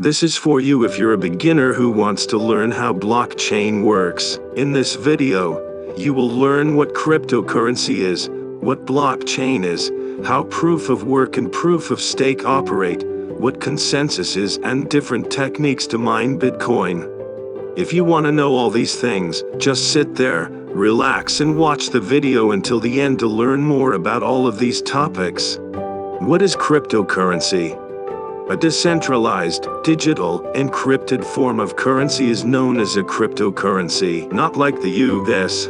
This is for you if you're a beginner who wants to learn how blockchain works. In this video, you will learn what cryptocurrency is, what blockchain is, how proof of work and proof of stake operate, what consensus is, and different techniques to mine Bitcoin. If you want to know all these things, just sit there, relax and watch the video until the end to learn more about all of these topics. What is cryptocurrency? A decentralized, digital, encrypted form of currency is known as a cryptocurrency. Not like the US,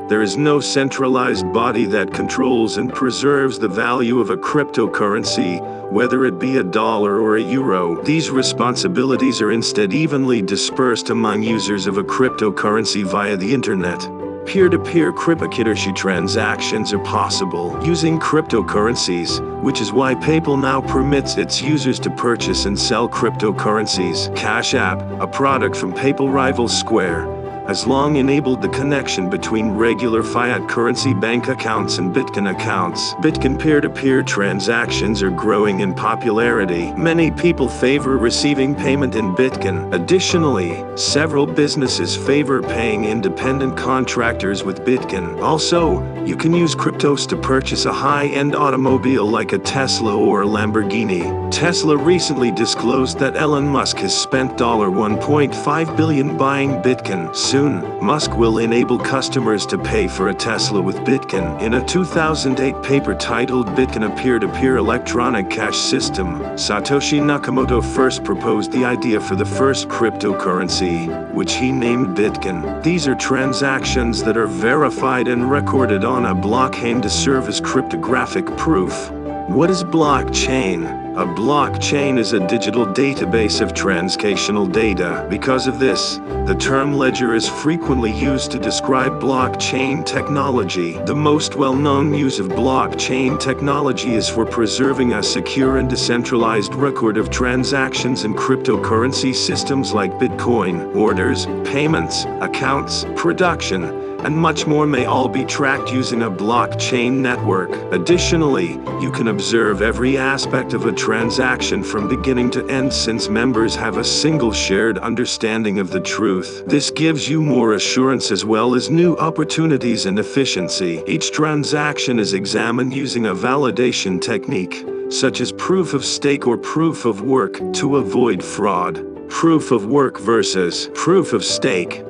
there is no centralized body that controls and preserves the value of a cryptocurrency, whether it be a dollar or a euro. These responsibilities are instead evenly dispersed among users of a cryptocurrency via the internet. Peer-to-peer cryptocurrency transactions are possible using cryptocurrencies, which is why PayPal now permits its users to purchase and sell cryptocurrencies. Cash App, a product from PayPal rivals Square, has long enabled the connection between regular fiat currency bank accounts and Bitcoin accounts. Bitcoin peer-to-peer transactions are growing in popularity. Many people favor receiving payment in Bitcoin. Additionally, several businesses favor paying independent contractors with Bitcoin. Also, you can use cryptos to purchase a high-end automobile like a Tesla or a Lamborghini. Tesla recently disclosed that Elon Musk has spent $1.5 billion buying Bitcoin. Soon, Musk will enable customers to pay for a Tesla with Bitcoin. In a 2008 paper titled Bitcoin, a peer-to-peer electronic cash system, Satoshi Nakamoto first proposed the idea for the first cryptocurrency, which he named Bitcoin. These are transactions that are verified and recorded on a blockchain to serve as cryptographic proof. What is blockchain? A blockchain is a digital database of transactional data. Because of this, the term ledger is frequently used to describe blockchain technology. The most well-known use of blockchain technology is for preserving a secure and decentralized record of transactions in cryptocurrency systems like Bitcoin. Orders, payments, accounts, production, and much more may all be tracked using a blockchain network. Additionally, you can observe every aspect of a transaction from beginning to end since members have a single shared understanding of the truth. This gives you more assurance as well as new opportunities and efficiency. Each transaction is examined using a validation technique, such as proof of stake or proof of work, to avoid fraud. Proof of work versus proof of stake.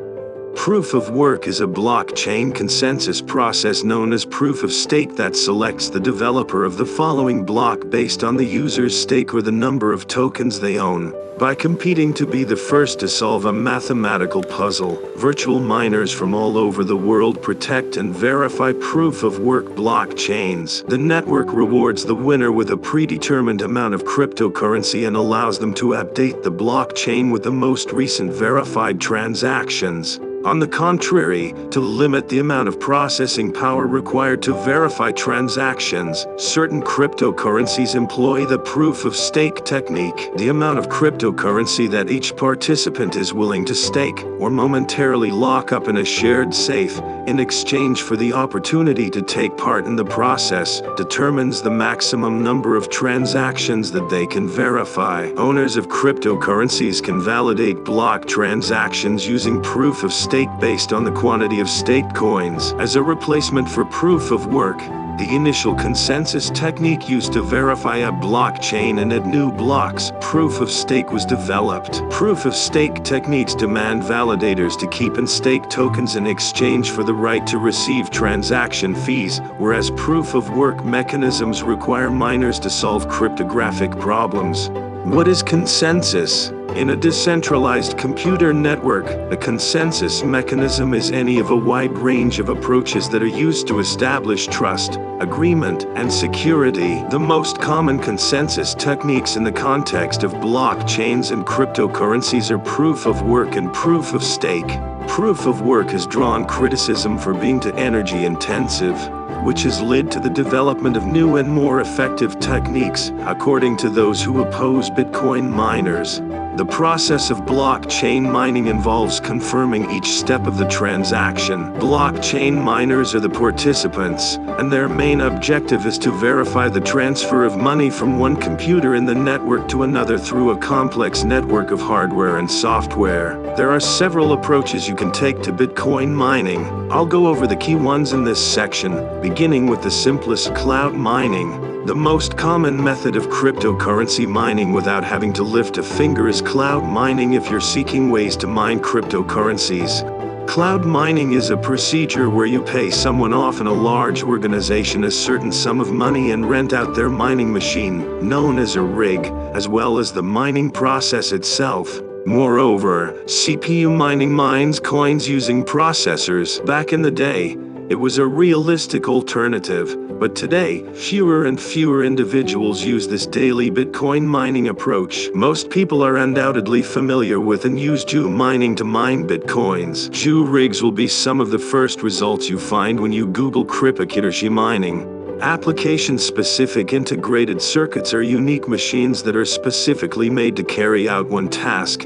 Proof of work is a blockchain consensus process known as proof of stake that selects the developer of the following block based on the user's stake or the number of tokens they own. By competing to be the first to solve a mathematical puzzle, virtual miners from all over the world protect and verify proof of work blockchains. The network rewards the winner with a predetermined amount of cryptocurrency and allows them to update the blockchain with the most recent verified transactions. On the contrary, to limit the amount of processing power required to verify transactions, certain cryptocurrencies employ the proof of stake technique. The amount of cryptocurrency that each participant is willing to stake or momentarily lock up in a shared safe in exchange for the opportunity to take part in the process determines the maximum number of transactions that they can verify. Owners of cryptocurrencies can validate block transactions using proof of stake based on the quantity of staked coins. As a replacement for proof of work, the initial consensus technique used to verify a blockchain and add new blocks, proof of stake, was developed. Proof of stake techniques demand validators to keep and stake tokens in exchange for the right to receive transaction fees, whereas proof of work mechanisms require miners to solve cryptographic problems. What is consensus? In a decentralized computer network, a consensus mechanism is any of a wide range of approaches that are used to establish trust, agreement, and security. The most common consensus techniques in the context of blockchains and cryptocurrencies are proof of work and proof of stake. Proof of work has drawn criticism for being too energy intensive, which has led to the development of new and more effective techniques, according to those who oppose Bitcoin miners. The process of blockchain mining involves confirming each step of the transaction. Blockchain miners are the participants, and their main objective is to verify the transfer of money from one computer in the network to another through a complex network of hardware and software. There are several approaches you can take to Bitcoin mining. I'll go over the key ones in this section, beginning with the simplest: cloud mining. The most common method of cryptocurrency mining without having to lift a finger is cloud mining if you're seeking ways to mine cryptocurrencies. Cloud mining is a procedure where you pay someone, often a large organization, a certain sum of money and rent out their mining machine, known as a rig, as well as the mining process itself. Moreover, CPU mining mines coins using processors. Back in the day, it was a realistic alternative, but today, fewer and fewer individuals use this daily Bitcoin mining approach. Most people are undoubtedly familiar with and use Ju mining to mine Bitcoins. Ju rigs will be some of the first results you find when you Google cryptocurrency mining. Application-specific integrated circuits are unique machines that are specifically made to carry out one task.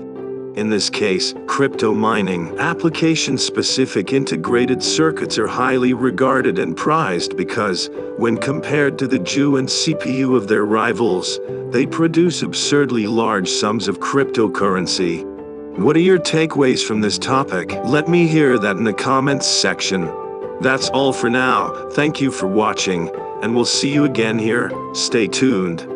In this case, crypto mining. Application-specific integrated circuits are highly regarded and prized because, when compared to the Ju and CPU of their rivals, they produce absurdly large sums of cryptocurrency. What are your takeaways from this topic? Let me hear that in the comments section. That's all for now. Thank you for watching, and we'll see you again here. Stay tuned.